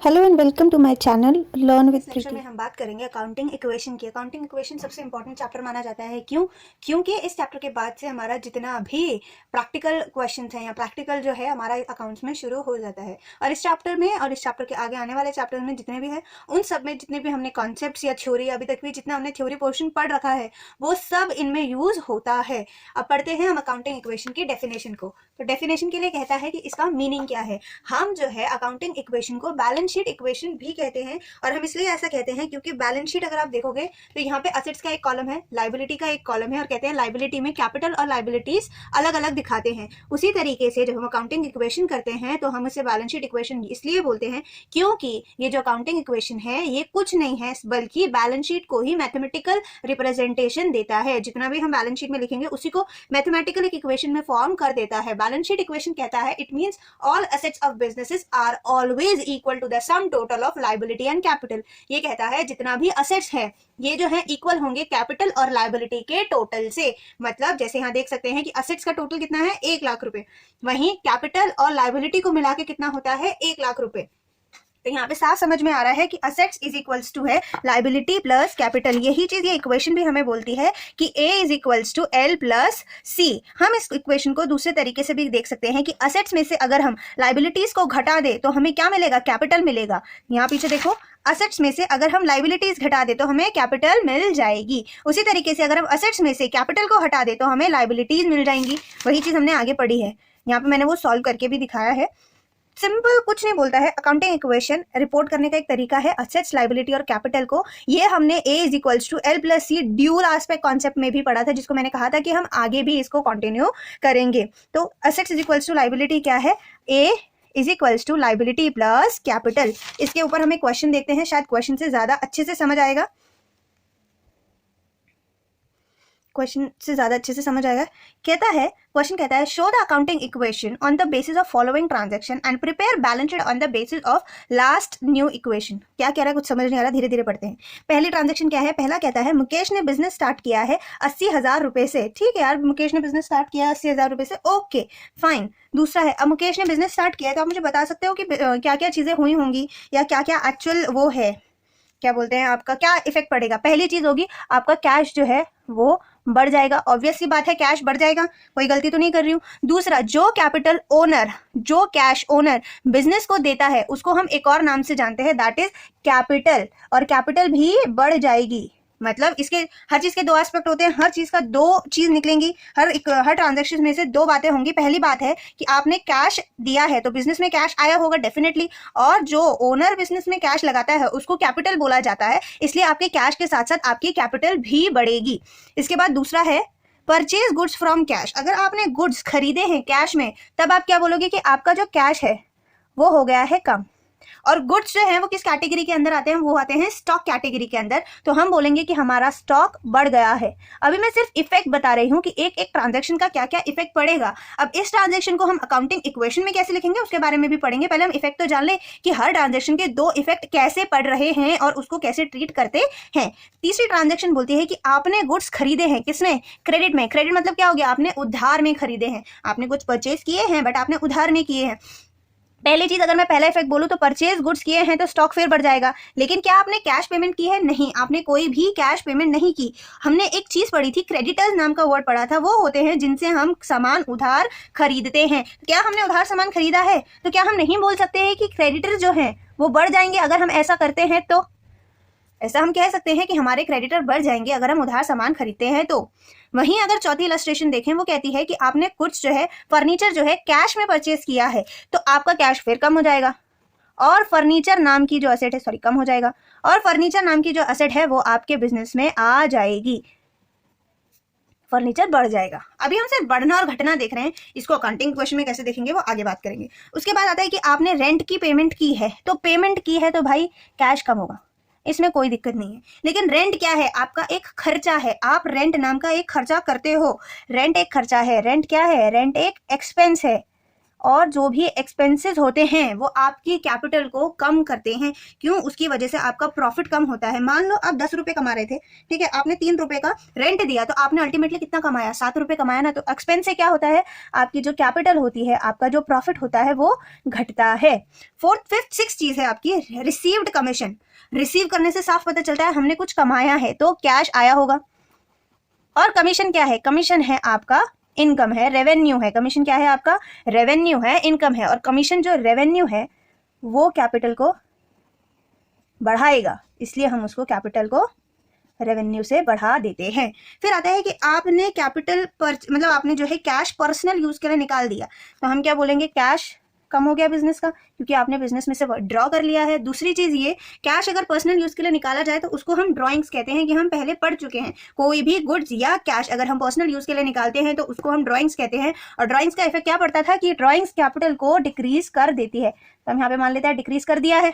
Hello and welcome to my channel learn with इस lecture में हम बात करेंगे अकाउंटिंग इक्वेशन की। अकाउंटिंग इक्वेशन सबसे इंपॉर्टेंट चैप्टर माना जाता है। क्योंकि इस चैप्टर के बाद से हमारा जितना भी प्रैक्टिकल क्वेश्चंस हैं या प्रैक्टिकल जो है हमारा अकाउंट्स में शुरू हो जाता है। और इस चैप्टर में और इस चैप्टर के आगे आने वाले चैप्टर में जितने भी है उन सब में जितने भी हमने कॉन्सेप्ट या थ्योरी अभी तक भी जितना हमने थ्योरी पोर्शन पढ़ रखा है वो सब इनमें यूज होता है। अब पढ़ते हैं हम अकाउंटिंग इक्वेशन की डेफिनेशन को। तो डेफिनेशन के लिए कहता है कि इसका मीनिंग क्या है। हम जो है अकाउंटिंग इक्वेशन को बैलेंस शीट इक्वेशन भी कहते हैं। और हम इसलिए ऐसा कहते हैं क्योंकि बैलेंस शीट अगर आप देखोगे तो यहाँ पे असेट्स का एक कॉलम है, लाइबिलिटी का एक कॉलम है, और कहते हैं लाइबिलिटी में कैपिटल और लाइबिलिटीज अलग अलग दिखाते हैं। उसी तरीके से जब हम अकाउंटिंग इक्वेशन करते हैं तो हम उसे बैलेंस शीट इक्वेशन इसलिए बोलते हैं क्योंकि ये जो अकाउंटिंग इक्वेशन है ये कुछ नहीं है बल्कि बैलेंस शीट को ही मैथमेटिकल रिप्रेजेंटेशन देता है। जितना भी हम बैलेंस शीट में लिखेंगे उसी को मैथमेटिकल एक इक्वेशन में फॉर्म कर देता है। बैलेंस शीट इक्वेशन कहता है it means all assets of businesses are always equal to the sum total of liability and capital. ये कहता है जितना भी असेट्स है ये जो है इक्वल होंगे कैपिटल और लाइबिलिटी के टोटल से। मतलब जैसे यहाँ देख सकते हैं कि असेट्स का टोटल कितना है 1 लाख रुपए, वहीं कैपिटल और लाइबिलिटी को मिला के कितना होता है 1 लाख रुपए। तो यहाँ पे साफ समझ में आ रहा है कि असेट्स इज इक्वल्स टू है लाइबिलिटी प्लस कैपिटल। यही चीज ये इक्वेशन भी हमें बोलती है कि A is equals to L plus C. हम इस इक्वेशन को दूसरे तरीके से भी देख सकते हैं कि असेट्स में से अगर हम लाइबिलिटीज को घटा दे तो हमें क्या मिलेगा, कैपिटल मिलेगा। यहाँ पीछे देखो, असेट्स में से अगर हम लाइबिलिटीज घटा दे तो हमें कैपिटल मिल जाएगी। उसी तरीके से अगर हम असेट्स में से कैपिटल को हटा दे तो हमें लाइबिलिटीज मिल जाएंगी। वही चीज हमने आगे पढ़ी है, यहाँ पे मैंने वो सॉल्व करके भी दिखाया है। सिंपल कुछ नहीं बोलता है। अकाउंटिंग इक्वेशन रिपोर्ट करने का एक तरीका है असेट्स, लाइबिलिटी और कैपिटल को। ये हमने A is equals to L plus C dual aspect concept में भी पढ़ा था, जिसको मैंने कहा था कि हम आगे भी इसको कंटिन्यू करेंगे। तो assets is equals to liability क्या है, A is equals to liability plus capital. इसके ऊपर हमें क्वेश्चन देखते हैं, शायद क्वेश्चन से ज्यादा अच्छे से समझ आएगा। क्वेश्चन कहता है show the accounting equation on the basis of following transaction and prepare balance sheet on the basis of last new equation. क्या कह रहा है, कुछ समझ नहीं आ रहा, धीरे धीरे पढ़ते हैं। पहली ट्रांजैक्शन क्या है, पहला कहता है मुकेश ने बिजनेस स्टार्ट किया है 80,000 रुपए से। ठीक है यार, मुकेश ने बिजनेस स्टार्ट किया 80,000 रुपए से, ओके फाइन। दूसरा है, अब मुकेश ने बिजनेस स्टार्ट किया है तो आप मुझे बता सकते हो कि क्या क्या चीजें हुई होंगी या क्या क्या एक्चुअल वो है, क्या बोलते हैं, आपका क्या इफेक्ट पड़ेगा। पहली चीज होगी आपका कैश जो है वो बढ़ जाएगा। ऑब्वियस सी बात है, कैश बढ़ जाएगा, कोई गलती तो नहीं कर रही हूँ। दूसरा, जो कैश ओनर बिजनेस को देता है उसको हम एक और नाम से जानते हैं, दैट इज कैपिटल, और कैपिटल भी बढ़ जाएगी। मतलब इसके हर चीज के दो एस्पेक्ट होते हैं, हर चीज का दो चीज निकलेंगी, हर ट्रांजैक्शन में से दो बातें होंगी। पहली बात है कि आपने कैश दिया है तो बिजनेस में कैश आया होगा डेफिनेटली, और जो ओनर बिजनेस में कैश लगाता है उसको कैपिटल बोला जाता है, इसलिए आपके कैश के साथ साथ आपकी कैपिटल भी बढ़ेगी। इसके बाद दूसरा है परचेज गुड्स फ्रॉम कैश। अगर आपने गुड्स खरीदे हैं कैश में तब आप क्या बोलोगे कि आपका जो कैश है वो हो गया है कम। और गुड्स जो है वो किस कैटेगरी के अंदर आते हैं, वो आते हैं स्टॉक कैटेगरी के अंदर, तो हम बोलेंगे कि हमारा स्टॉक बढ़ गया है। अभी मैं सिर्फ इफेक्ट बता रही हूं कि एक एक ट्रांजैक्शन का क्या क्या इफेक्ट पड़ेगा। अब इस ट्रांजैक्शन को हम अकाउंटिंग इक्वेशन में कैसे लिखेंगे उसके बारे में भी पढ़ेंगे। पहले हम इफेक्ट तो जान ले कि हर ट्रांजैक्शन के दो इफेक्ट कैसे पड़ रहे हैं और उसको कैसे ट्रीट करते हैं। तीसरी ट्रांजैक्शन बोलती है कि आपने गुड्स खरीदे हैं, किसने, क्रेडिट में। क्रेडिट मतलब क्या हो गया, आपने उधार में खरीदे हैं, आपने कुछ परचेज किए हैं बट आपने उधार में किए हैं। पहली चीज, अगर मैं पहला इफेक्ट बोलूं तो परचेज गुड्स किए हैं तो स्टॉक फिर बढ़ जाएगा, लेकिन क्या आपने कैश पेमेंट की है, नहीं, आपने कोई भी कैश पेमेंट नहीं की। हमने एक चीज पढ़ी थी, क्रेडिटर्स नाम का वर्ड पढ़ा था, वो होते हैं जिनसे हम सामान उधार खरीदते हैं। क्या हमने उधार सामान खरीदा है तो क्या हम नहीं बोल सकते हैं कि क्रेडिटर जो है वो बढ़ जाएंगे अगर हम ऐसा करते हैं? तो ऐसा हम कह सकते हैं कि हमारे क्रेडिटर बढ़ जाएंगे अगर हम उधार सामान खरीदते हैं तो। वहीं अगर चौथी इलस्ट्रेशन देखें, वो कहती है कि आपने कुछ जो है फर्नीचर जो है कैश में परचेज किया है तो आपका कैश फिर कम हो जाएगा, और फर्नीचर नाम की जो असेट है कम हो जाएगा, और फर्नीचर नाम की जो असेट है वो आपके बिजनेस में आ जाएगी, फर्नीचर बढ़ जाएगा। अभी हम सिर्फ बढ़ना और घटना देख रहे हैं, इसको अकाउंटिंग क्वेश्चन में कैसे देखेंगे वो आगे बात करेंगे। उसके बाद आता है कि आपने रेंट की पेमेंट की है, तो पेमेंट की है तो भाई कैश कम होगा, इसमें कोई दिक्कत नहीं है। लेकिन रेंट क्या है, आपका एक खर्चा है, आप रेंट नाम का एक खर्चा करते हो। रेंट एक खर्चा है, रेंट क्या है, रेंट एक एक्सपेंस है, और जो भी एक्सपेंसेस होते हैं वो आपकी कैपिटल को कम करते हैं। क्यों? उसकी वजह से आपका प्रॉफिट कम होता है। मान लो आप 10 रुपये कमा रहे थे, ठीक है, आपने 3 रुपये का रेंट दिया, तो आपने अल्टीमेटली कितना कमाया? 7 रुपये कमाया ना। तो एक्सपेंस से क्या होता है, आपकी जो कैपिटल होती है, आपका जो प्रॉफिट होता है वो घटता है। फोर्थ, फिफ्थ, सिक्स चीज है आपकी रिसीव्ड कमीशन। रिसीव करने से साफ पता चलता है हमने कुछ कमाया है, तो कैश आया होगा। और कमीशन क्या है? कमीशन है आपका इनकम है, रेवेन्यू है। कमीशन क्या है? आपका रेवेन्यू है, इनकम है। और कमीशन जो रेवेन्यू है वो कैपिटल को बढ़ाएगा, इसलिए हम उसको कैपिटल को रेवेन्यू से बढ़ा देते हैं। फिर आता है कि आपने कैपिटल पर मतलब आपने जो है कैश पर्सनल यूज के लिए निकाल दिया, तो हम क्या बोलेंगे? कैश कम हो गया बिजनेस का, क्योंकि आपने बिजनेस में से ड्रॉ कर लिया है। दूसरी चीज ये, कैश अगर पर्सनल यूज के लिए निकाला जाए तो उसको हम ड्रॉइंग्स कहते हैं, कि हम पहले पढ़ चुके हैं। कोई भी गुड्स या कैश अगर हम पर्सनल यूज के लिए निकालते हैं तो उसको हम ड्रॉइंग्स कहते हैं। और ड्रॉइंग्स का इफेक्ट क्या पड़ता था कि ड्रॉइंग्स कैपिटल को डिक्रीज कर देती है। तो हम यहाँ पे मान लेते हैं डिक्रीज कर दिया है।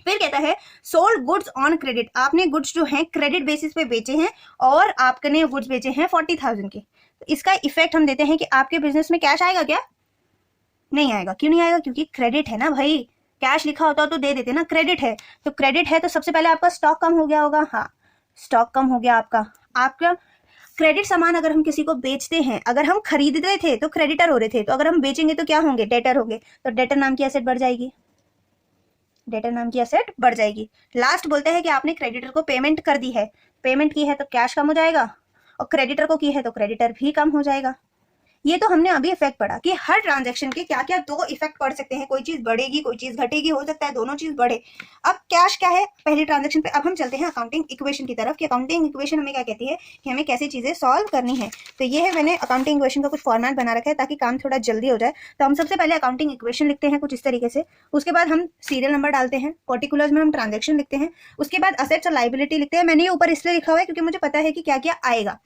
फिर कहता है सोल्ड गुड्स ऑन क्रेडिट। आपने गुड्स जो हैं क्रेडिट बेसिस पे बेचे हैं और आपने गुड्स बेचे हैं 40,000 के। तो इसका इफेक्ट हम देते हैं कि आपके बिजनेस में कैश आएगा क्या? नहीं आएगा। क्यों नहीं आएगा? क्योंकि क्रेडिट है ना भाई। कैश लिखा होता तो दे देते ना, क्रेडिट है। तो क्रेडिट है तो सबसे पहले आपका स्टॉक कम हो गया होगा। हाँ, स्टॉक कम हो गया आपका क्रेडिट सामान अगर हम किसी को बेचते हैं, अगर हम खरीदते थे तो क्रेडिटर हो रहे थे, तो अगर हम बेचेंगे तो क्या होंगे? डेटर होंगे। तो डेटर नाम की एसेट बढ़ जाएगी, डेटर नाम की एसेट बढ़ जाएगी। लास्ट बोलते हैं कि आपने क्रेडिटर को पेमेंट कर दी है, पेमेंट की है तो कैश कम हो जाएगा, और क्रेडिटर को की है तो क्रेडिटर भी कम हो जाएगा। ये तो हमने अभी इफेक्ट पढ़ा कि हर ट्रांजैक्शन के क्या क्या दो इफेक्ट पड़ सकते हैं। कोई चीज बढ़ेगी, कोई चीज घटेगी, हो सकता है दोनों चीज बढ़े। अब कैश क्या है पहली ट्रांजैक्शन पे। अब हम चलते हैं अकाउंटिंग इक्वेशन की तरफ कि अकाउंटिंग इक्वेशन हमें क्या कहती है, कि हमें कैसी चीजें सॉल्व करनी है। तो ये है, मैंने अकाउंटिंग इक्वेशन का कुछ फॉर्मेट बना रखा है ताकि काम थोड़ा जल्दी हो जाए। तो हम सबसे पहले अकाउंटिंग इक्वेशन लिखते हैं कुछ इस तरीके से, उसके बाद हम सीरियल नंबर डालते हैं, पर्टिकुलर्स में हम ट्रांजेक्शन लिखते हैं, उसके बाद असेट्स और लाइबिलिटी लिखते हैं। मैंने ये ऊपर इसलिए लिखा हुआ है क्योंकि मुझे पता है कि क्या क्या आएगा।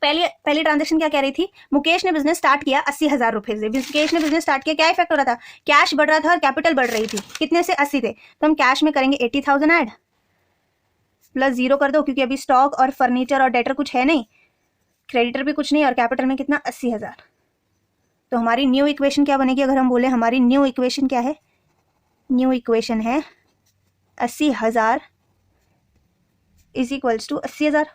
पहली ट्रांजैक्शन क्या कह रही थी? मुकेश ने बिजनेस स्टार्ट किया 80,000 रुपए से। मुकेश ने बिजनेस स्टार्ट किया, क्या इफेक्ट हो रहा था? कैश बढ़ रहा था और कैपिटल बढ़ रही थी। कितने से? 80 थे। तो हम कैश में करेंगे 80,000 ऐड, प्लस 0 कर दो क्योंकि अभी स्टॉक और फर्नीचर और डेटर कुछ है नहीं, क्रेडिटर भी कुछ नहीं, और कैपिटल में कितना? 80,000। तो हमारी न्यू इक्वेशन क्या बनेगी? अगर हम बोले हमारी न्यू इक्वेशन क्या है, न्यू इक्वेशन है 80,000 इज इक्वल्स टू 80,000।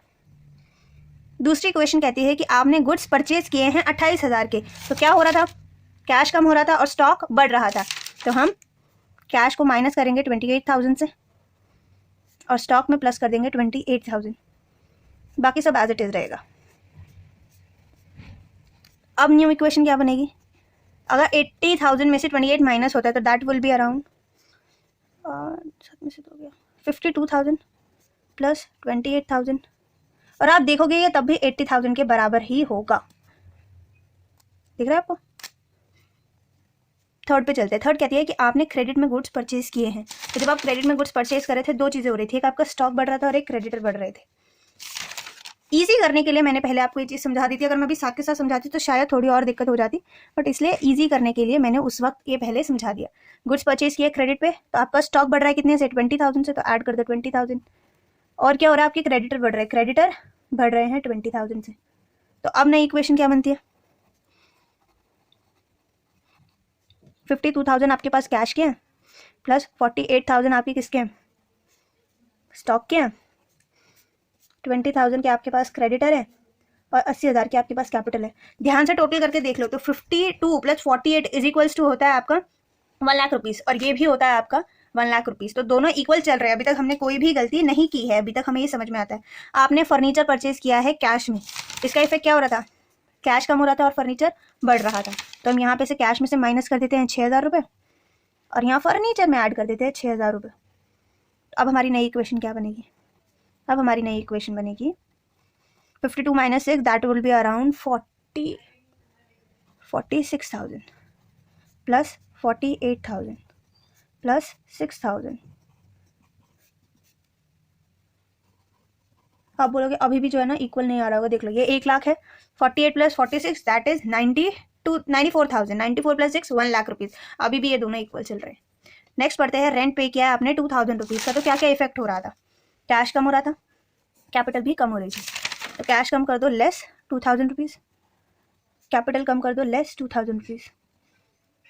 दूसरी क्वेश्चन कहती है कि आपने गुड्स परचेज किए हैं 28,000 के। तो क्या हो रहा था? कैश कम हो रहा था और स्टॉक बढ़ रहा था। तो हम कैश को माइनस करेंगे 28,000 से और स्टॉक में प्लस कर देंगे 28,000। बाकी सब एज इट इज रहेगा। अब न्यू इक्वेशन क्या बनेगी? अगर 80,000 में से 28 माइनस होता है तो that will be around 52,000 plus 28,000, और आप देखोगे ये तब भी 80,000 के बराबर ही होगा। दिख रहा है आपको? थर्ड पे चलते हैं। थर्ड कहती है कि आपने क्रेडिट में गुड्स परचेज किए हैं। तो जब आप क्रेडिट में गुड्स परचेज कर रहे थे, दो चीजें हो रही थी, एक आपका स्टॉक बढ़ रहा था और एक क्रेडिटर बढ़ रहे थे। ईजी करने के लिए मैंने पहले आपको ये चीज समझा दी थी। अगर मैं भी साथ के साथ समझाती तो शायद थोड़ी और दिक्कत हो जाती, बट इसलिए ईजी करने के लिए मैंने उस वक्त ये पहले समझा दिया। गुड्स परचेज किए क्रेडिट पे, तो आपका स्टॉक बढ़ रहा है कितने से? 20,000 से, तो ऐड कर दो 20,000। और क्या हो रहा है? आपके क्रेडिटर बढ़ रहे हैं, क्रेडिटर बढ़ रहे हैं 20,000 से। तो अब नई इक्वेशन क्या बनती है? 52,000 आपके पास कैश के हैं, प्लस 48,000 आपके किसके हैं? स्टॉक के हैं। 20,000 के आपके पास क्रेडिटर है और 80,000 के आपके पास कैपिटल है। ध्यान से टोटल करके देख लो तो 52 प्लस 48 इज इक्वल्स टू होता है आपका 1 लाख रुपीज, और ये भी होता है आपका 1 लाख रुपीज। तो दोनों इक्वल चल रहे हैं। अभी तक हमने कोई भी गलती नहीं की है, अभी तक हमें ये समझ में आता है। आपने फर्नीचर परचेज किया है कैश में, इसका इफेक्ट क्या हो रहा था? कैश कम हो रहा था और फर्नीचर बढ़ रहा था। तो हम यहाँ पे से कैश में से माइनस कर देते हैं 6,000 रुपये, और यहाँ फर्नीचर में ऐड कर देते हैं 6,000 रुपये। अब हमारी नई इक्वेशन क्या बनेगी? अब हमारी नई इक्वेशन बनेगी 52 minus 6, that will be around 46,000 plus 48,000 plus 6,000। आप बोलोगे अभी भी जो है ना इक्वल नहीं आ रहा होगा, देख लो ये 1 लाख है, 48 plus 46 that is 94,000, 94 plus 6 1 lakh rupees. अभी भी ये दोनों इक्वल चल रहे हैं। नेक्स्ट पढ़ते हैं, रेंट पे किया है आपने 2,000 रुपीज का। तो क्या क्या इफेक्ट हो रहा था? कैश कम हो रहा था, कैपिटल भी कम हो रही थी। तो कैश कम कर दो लेस 2,000 रुपीज, कैपिटल कम कर दो लेस 2,000 रुपीज।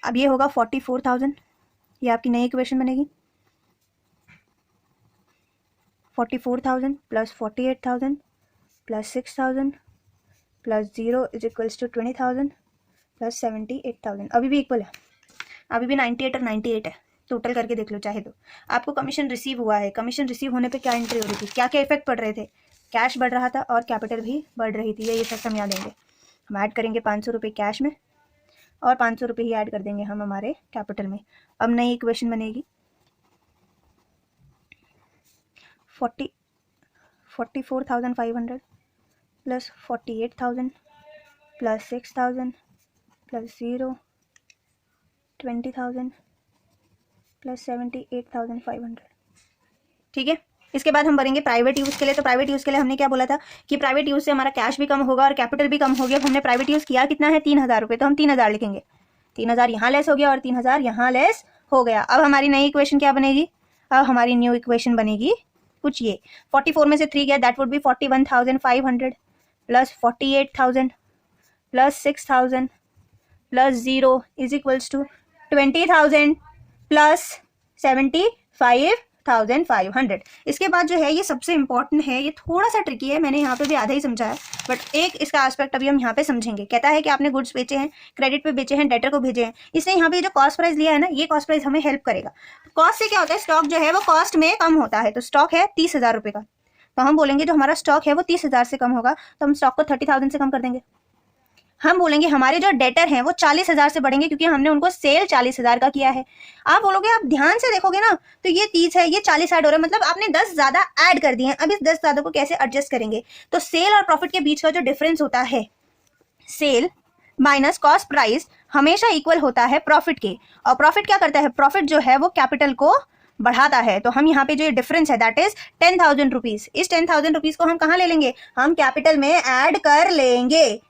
अब ये होगा 44,000, ये आपकी नई इक्वेशन बनेगी। 44,000 plus 48,000 plus 6,000 plus 0 is equals to 20,000 plus 78,000। अभी भी इक्वल है, अभी भी 98 और 98 है। टोटल करके देख लो चाहे तो। आपको कमीशन रिसीव हुआ है, कमीशन रिसीव होने पे क्या एंट्री हो रही थी, क्या क्या इफेक्ट पड़ रहे थे, कैश बढ़ रहा था और कैपिटल भी बढ़ रही थी। ये इफेक्ट हम यहाँ देंगे। हम ऐड करेंगे 500 रुपये कैश में और 500 रुपये ही ऐड कर देंगे हम हमारे कैपिटल में। अब नई इक्वेशन बनेगी 44,500 प्लस 48,000 प्लस 6,000 प्लस 0 20,000 प्लस 78,500। ठीक है, इसके बाद हम भरेंगे प्राइवेट यूज़ के लिए। तो प्राइवेट यूज़ के लिए हमने क्या बोला था कि प्राइवेट यूज़ से हमारा कैश भी कम होगा और कैपिटल भी कम हो गया। हमने प्राइवेट यूज़ किया कितना है, 3,000 रुपये, तो हम 3,000 लिखेंगे। 3,000 यहाँ लेस हो गया और 3,000 यहाँ लेस हो गया। अब हमारी नई इक्वेशन क्या बनेगी, अब हमारी न्यू इक्वेशन बनेगी कुछ ये 44 में से 3 गया, that would be 41,500 plus 48,000 plus 6,000 plus 0 is equals to 20,000 plus 75,500। इसके बाद जो है ये सबसे इंपॉर्टेंट है, ये थोड़ा सा ट्रिकी है, मैंने यहाँ पे भी आधा ही समझा है, बट एक इसका एस्पेक्ट अभी हम यहाँ पे समझेंगे। कहता है कि आपने गुड्स बेचे हैं, क्रेडिट पे बेचे हैं, डेटर को भेजे हैं, इसने यहाँ पे जो कॉस्ट प्राइस लिया है ना, ये कॉस्ट प्राइस हमें हेल्प करेगा। कॉस्ट से क्या होता है, स्टॉक जो है वो कॉस्ट में कम होता है। तो स्टॉक है 30,000 रुपये का, तो हम बोलेंगे जो हमारा स्टॉक है वो 30,000 से कम होगा, तो हम स्टॉक को 30,000 से कम कर देंगे। हम बोलेंगे हमारे जो डेटर हैं वो 40,000 से बढ़ेंगे क्योंकि हमने उनको सेल 40,000 का किया है। आप बोलोगे, आप ध्यान से देखोगे ना तो ये 30 है, ये 40 ऐड हो रहा है, मतलब आपने 10 ज्यादा ऐड कर दिए हैं। अब इस 10 ज्यादा को कैसे एडजस्ट करेंगे, तो सेल और प्रॉफिट के बीच का जो डिफरेंस होता है, सेल माइनस कॉस्ट प्राइस हमेशा इक्वल होता है प्रॉफिट के। और प्रॉफिट क्या करता है, प्रॉफिट जो है वो कैपिटल को बढ़ाता है। तो हम यहाँ पे जो ये डिफरेंस है दैट इज 10,000 रुपीज। इस 10,000 रुपीज को हम कहाँ ले लेंगे, हम कैपिटल में ऐड कर लेंगे।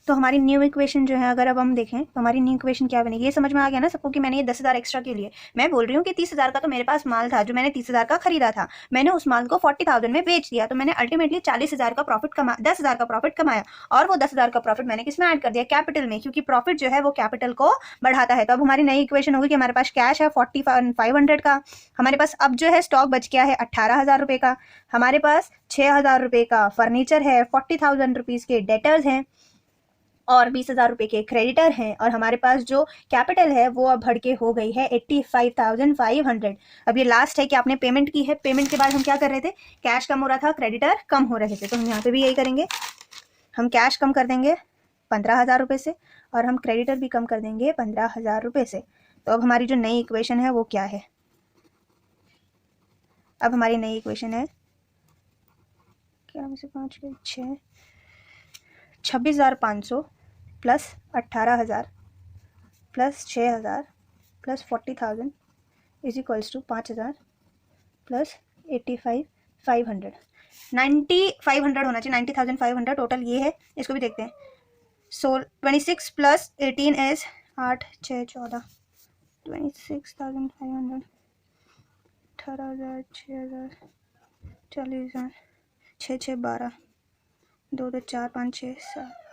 तो हमारी न्यू इक्वेशन जो है अगर अब हम देखें तो हमारी न्यू इक्वेशन क्या बनेगी, ये समझ में आ गया ना सबको कि मैंने ये 10,000 एक्स्ट्रा के लिए, मैं बोल रही हूँ कि 30,000 का तो मेरे पास माल था जो मैंने 30,000 का खरीदा था, मैंने उस माल को 40,000 में बेच दिया, तो मैंने अल्टीमेटली 40,000 का प्रॉफिट कमाया, 10,000 का प्रॉफिट कमाया। और वो 10,000 का प्रॉफिट मैंने किसमें ऐड कर दिया, कैपिटल में, क्योंकि प्रॉफिट जो है वो कैपिटल को बढ़ाता है। तो अब हमारी नई इक्वेशन होगी कि हमारे पास कैश है 45,500 का, हमारे पास अब जो है स्टॉक बच गया है 18,000 रुपये का, हमारे पास 6,000 रुपये का फर्नीचर है, 40,000 रुपीज़ के डेटर्स हैं और 20,000 रुपये के क्रेडिटर हैं, और हमारे पास जो कैपिटल है वो अब बढ़ के हो गई है 85,500। अब ये लास्ट है कि आपने पेमेंट की है, पेमेंट के बाद हम क्या कर रहे थे, कैश कम हो रहा था, क्रेडिटर कम हो रहे थे, तो हम यहाँ पे भी यही करेंगे, हम कैश कम कर देंगे 15,000 रुपये से और हम क्रेडिटर भी कम कर देंगे 15,000 रुपये से। तो अब हमारी जो नई इक्वेशन है वो क्या है, अब हमारी नई इक्वेशन है क्या, 5 के 6, 26,500 plus 18,000 plus 6,000 plus 40,000 is equals to 5,000 plus 85,500। 90,500 होना चाहिए, 90,500 टोटल ये है। इसको भी देखते हैं। सो 26 प्लस 18 इज 8, 6, 14, 26,500, 18,000, 6,000, 40,000, 6, 6, 12, 2, 2, 4, 5, 6, 7,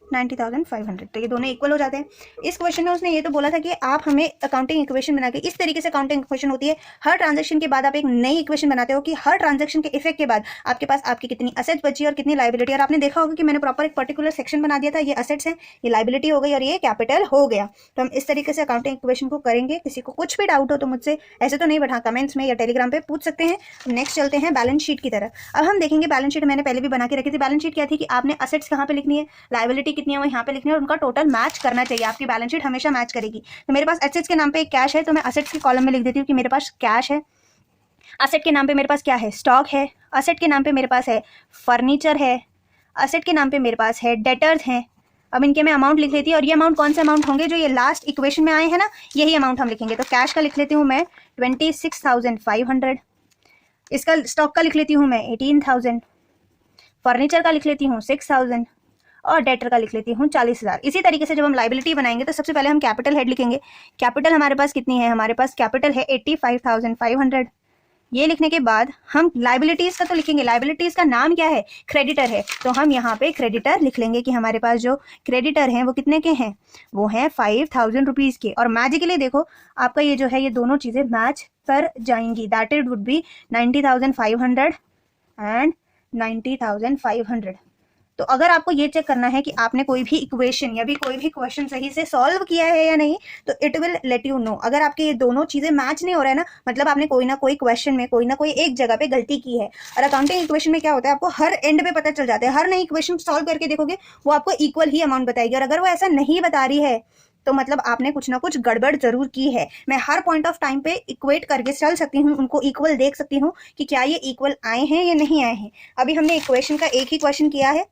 90,500। तो ये दोनों इक्वल हो जाते हैं। इस क्वेश्चन में उसने ये तो बोला था कि आप हमें अकाउंटिंग इक्वेशन बना के, इस तरीके से अकाउंटिंग इक्वेशन होती है, हर ट्रांजैक्शन के बाद आप एक नई इक्वेशन बनाते हो कि हर ट्रांजैक्शन के इफेक्ट के बाद आपके पास आपकी कितनी असेट्स बची और कितनी लाइबिलिटी। और आपने देखा होगा कि मैंने प्रॉपर एक पर्टिकुलर सेक्शन बना दिया था, ये असेट्स है, ये लाइबिलिटी हो गई और ये कैपिटल हो गया। तो हम इस तरीके से अकाउंटिंग इक्वेशन को करेंगे। किसी को कुछ भी डाउट हो तो मुझसे ऐसे तो नहीं, बट हाँ कमेंट्स में या टेलीग्राम पे पूछ सकते हैं। नेक्स्ट चलते हैं बैलेंस शीट की तरफ। अब हम देखेंगे बैलेंस शीट मैंने पहले भी बना के रखी थी। बैलेंस शीट क्या थी कि आपने असेट्स कहाँ पे लिखनी है, लाइबिलिटी कितनी है वो यहाँ पे लिखनी है, और उनका टोटल मैच करना चाहिए। आपकी बैलेंस शीट हमेशा मैच करेगी। तो मेरे पास एसेट्स के नाम पे एक कैश है, तो मैं असेट्स के कॉलम में लिख देती हूँ कि मेरे पास कैश है। असेट के नाम पे मेरे पास क्या है, स्टॉक है। असेट के नाम पे मेरे पास है फर्नीचर है। असेट के नाम पे मेरे पास है डेटर्स हैं। अब इनके मैं अमाउंट लिख लेती हूँ, और ये अमाउंट कौन से अमाउंट होंगे, जो ये लास्ट इक्वेशन में आए हैं ना, यही अमाउंट हम लिखेंगे। तो कैश का लिख लेती हूँ मैं 26,500, इसका स्टॉक का लिख लेती हूँ मैं 18,000, फर्नीचर का लिख लेती हूँ 6,000 और डेटर का लिख लेती हूँ 40,000। इसी तरीके से जब हम लाइबिलिटी बनाएंगे तो सबसे पहले हम कैपिटल हेड लिखेंगे। कैपिटल हमारे पास कितनी है, हमारे पास कैपिटल है 85,500, ये लिखने के बाद हम लाइबिलिटीज का तो लिखेंगे, लाइबिलिटीज का नाम क्या है, क्रेडिटर है, तो हम यहाँ पे क्रेडिटर लिख लेंगे कि हमारे पास जो क्रेडिटर हैं वो कितने के हैं, वो हैं 5000 रुपीज़ के। और मैजिकली देखो आपका ये जो है ये दोनों चीज़ें मैच कर जाएंगी, that it would be 90,500 and 90,500। तो अगर आपको ये चेक करना है कि आपने कोई भी इक्वेशन या भी कोई भी क्वेश्चन सही से सॉल्व किया है या नहीं, तो it will let you know. अगर आपके ये दोनों चीजें मैच नहीं हो रहा है ना, मतलब आपने कोई ना कोई क्वेश्चन में कोई ना कोई एक जगह पे गलती की है। और अकाउंटिंग इक्वेशन में क्या होता है, आपको हर एंड पे पता चल जाता है, हर नई इक्वेशन सॉल्व करके देखोगे वो आपको इक्वल ही अमाउंट बताएगी। और अगर वो ऐसा नहीं बता रही है तो मतलब आपने कुछ ना कुछ गड़बड़ जरूर की है। मैं हर पॉइंट ऑफ टाइम पे इक्वेट करके चल सकती हूँ, उनको इक्वल देख सकती हूँ कि क्या ये इक्वल आए हैं या नहीं आए हैं। अभी हमने इक्वेशन का एक ही क्वेश्चन किया है,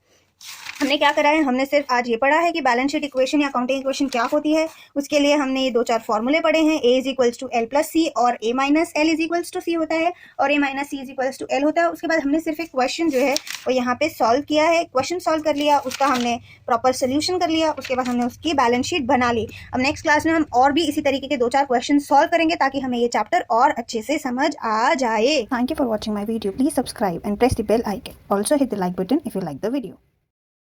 हमने क्या करा है, हमने सिर्फ आज ये पढ़ा है कि बैलेंस शीट इक्वेशन या अकाउंटिंग इक्वेशन क्या होती है। उसके लिए हमने ये 2-4 फॉर्मूले पढ़े हैं, A is equals to L plus C और A minus L is equals to C होता है और A minus C is equals to L होता है। उसके बाद हमने सिर्फ एक क्वेश्चन जो है वो यहाँ पे सॉल्व किया है, क्वेश्चन सॉल्व कर लिया, उसका हमने प्रॉपर सोल्यूशन कर लिया, उसके बाद हमने उसकी बैलेंस शीट बना ली। अब नेक्स्ट क्लास में हम और भी इसी तरीके के 2-4 क्वेश्चन सॉल्व करेंगे ताकि हमें ये चैप्टर और अच्छे से समझ आ जाए। Thank you for watching my video. Please subscribe and press the bell icon. Also hit the like button if you like the video.